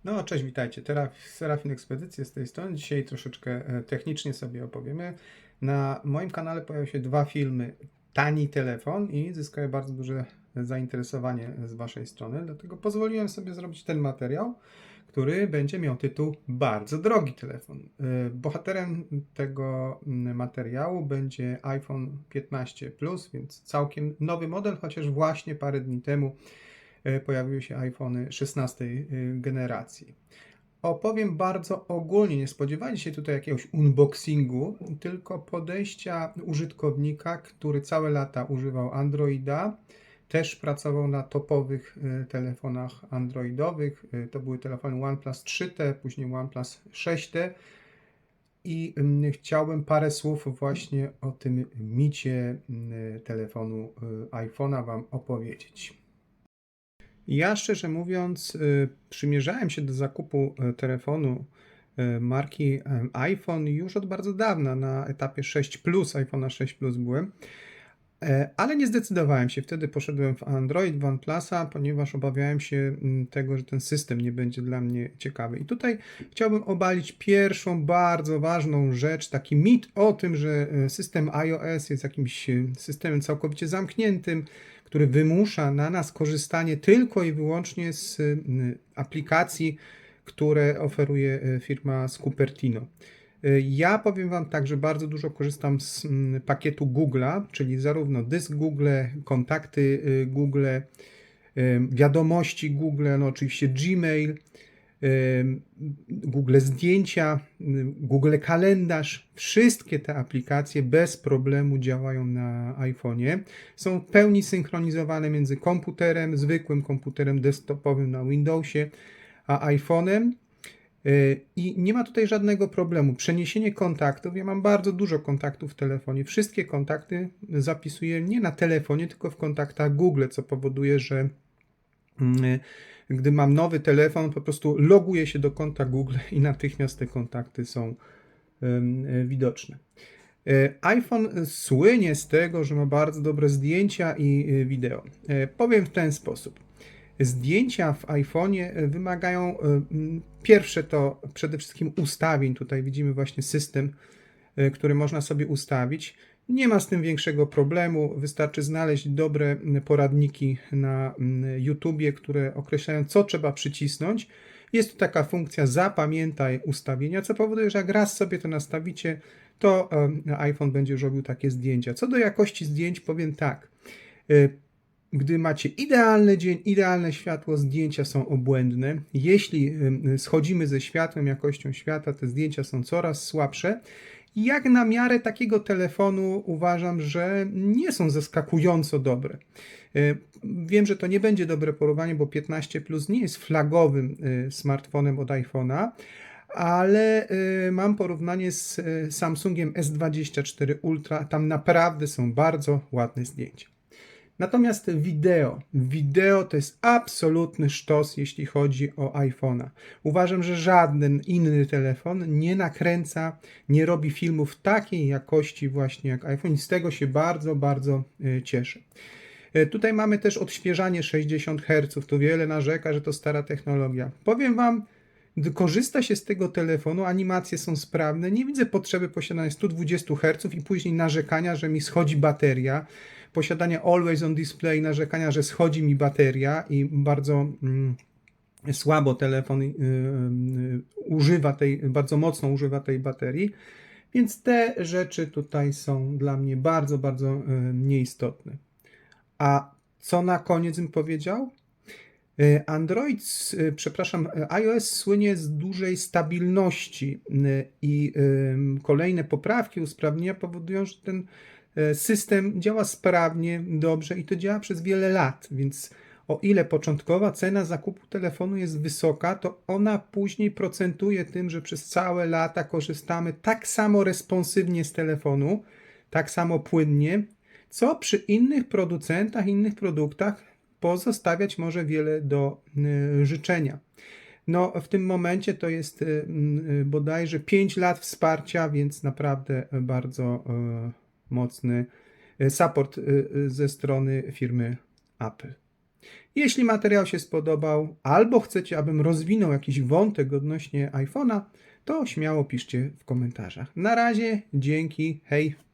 No, cześć, witajcie. Serafin Ekspedycje z tej strony. Dzisiaj troszeczkę technicznie sobie opowiemy. Na moim kanale pojawią się dwa filmy. Tani telefon i zyskały bardzo duże zainteresowanie z Waszej strony. Dlatego pozwoliłem sobie zrobić ten materiał, który będzie miał tytuł Bardzo drogi telefon. Bohaterem tego materiału będzie iPhone 15 Plus, więc całkiem nowy model, chociaż właśnie parę dni temu pojawiły się iPhony 16 generacji. Opowiem bardzo ogólnie, nie spodziewajcie się tutaj jakiegoś unboxingu, tylko podejścia użytkownika, który całe lata używał Androida, też pracował na topowych telefonach androidowych. To były telefony OnePlus 3T, później OnePlus 6T i chciałbym parę słów właśnie o tym micie telefonu iPhone'a Wam opowiedzieć. Ja szczerze mówiąc, przymierzałem się do zakupu telefonu marki iPhone już od bardzo dawna. Na etapie 6 Plus, iPhone'a 6 Plus byłem, ale nie zdecydowałem się. Wtedy poszedłem w Android, w OnePlusa, ponieważ obawiałem się tego, że ten system nie będzie dla mnie ciekawy. I tutaj chciałbym obalić pierwszą bardzo ważną rzecz, taki mit o tym, że system iOS jest jakimś systemem całkowicie zamkniętym, który wymusza na nas korzystanie tylko i wyłącznie z aplikacji, które oferuje firma z Cupertino. Ja powiem Wam tak, że bardzo dużo korzystam z pakietu Google'a, czyli zarówno dysk Google, kontakty Google, wiadomości Google, no oczywiście Gmail, Google Zdjęcia, Google Kalendarz. Wszystkie te aplikacje bez problemu działają na iPhone'ie. Są w pełni synchronizowane między komputerem, zwykłym komputerem desktopowym na Windowsie, a iPhone'em. I nie ma tutaj żadnego problemu. Przeniesienie kontaktów, ja mam bardzo dużo kontaktów w telefonie. Wszystkie kontakty zapisuję nie na telefonie, tylko w kontaktach Google, co powoduje, że gdy mam nowy telefon, po prostu loguję się do konta Google i natychmiast te kontakty są widoczne. iPhone słynie z tego, że ma bardzo dobre zdjęcia i wideo. Powiem w ten sposób. Zdjęcia w iPhone'ie wymagają, pierwsze to przede wszystkim ustawień. Tutaj widzimy właśnie system, który można sobie ustawić. Nie ma z tym większego problemu, wystarczy znaleźć dobre poradniki na YouTubie, które określają, co trzeba przycisnąć. Jest tu taka funkcja zapamiętaj ustawienia, co powoduje, że jak raz sobie to nastawicie, to iPhone będzie już robił takie zdjęcia. Co do jakości zdjęć powiem tak. Gdy macie idealny dzień, idealne światło, zdjęcia są obłędne. Jeśli schodzimy ze światłem, jakością świata, te zdjęcia są coraz słabsze. I jak na miarę takiego telefonu uważam, że nie są zaskakująco dobre. Wiem, że to nie będzie dobre porównanie, bo 15 Plus nie jest flagowym smartfonem od iPhone'a, ale mam porównanie z Samsungiem S24 Ultra. Tam naprawdę są bardzo ładne zdjęcia. Natomiast wideo to jest absolutny sztos, jeśli chodzi o iPhone'a. Uważam, że żaden inny telefon nie nakręca, nie robi filmów takiej jakości właśnie jak iPhone i z tego się bardzo, bardzo cieszę. Tutaj mamy też odświeżanie 60 Hz, tu wiele narzeka, że to stara technologia. Powiem Wam, gdy korzysta się z tego telefonu, animacje są sprawne, nie widzę potrzeby posiadania 120 Hz i później narzekania, że mi schodzi bateria, posiadania Always on Display, narzekania, że schodzi mi bateria i bardzo słabo telefon bardzo mocno używa tej baterii, więc te rzeczy tutaj są dla mnie bardzo, bardzo nieistotne. A co na koniec bym powiedział? iOS słynie z dużej stabilności i kolejne poprawki, usprawnienia powodują, że ten system działa sprawnie, dobrze i to działa przez wiele lat, więc o ile początkowa cena zakupu telefonu jest wysoka, to ona później procentuje tym, że przez całe lata korzystamy tak samo responsywnie z telefonu, tak samo płynnie, co przy innych producentach, innych produktach pozostawiać może wiele do życzenia. No, w tym momencie to jest bodajże 5 lat wsparcia, więc naprawdę bardzo mocny support ze strony firmy Apple. Jeśli materiał się spodobał, albo chcecie, abym rozwinął jakiś wątek odnośnie iPhone'a, to śmiało piszcie w komentarzach. Na razie, dzięki, hej!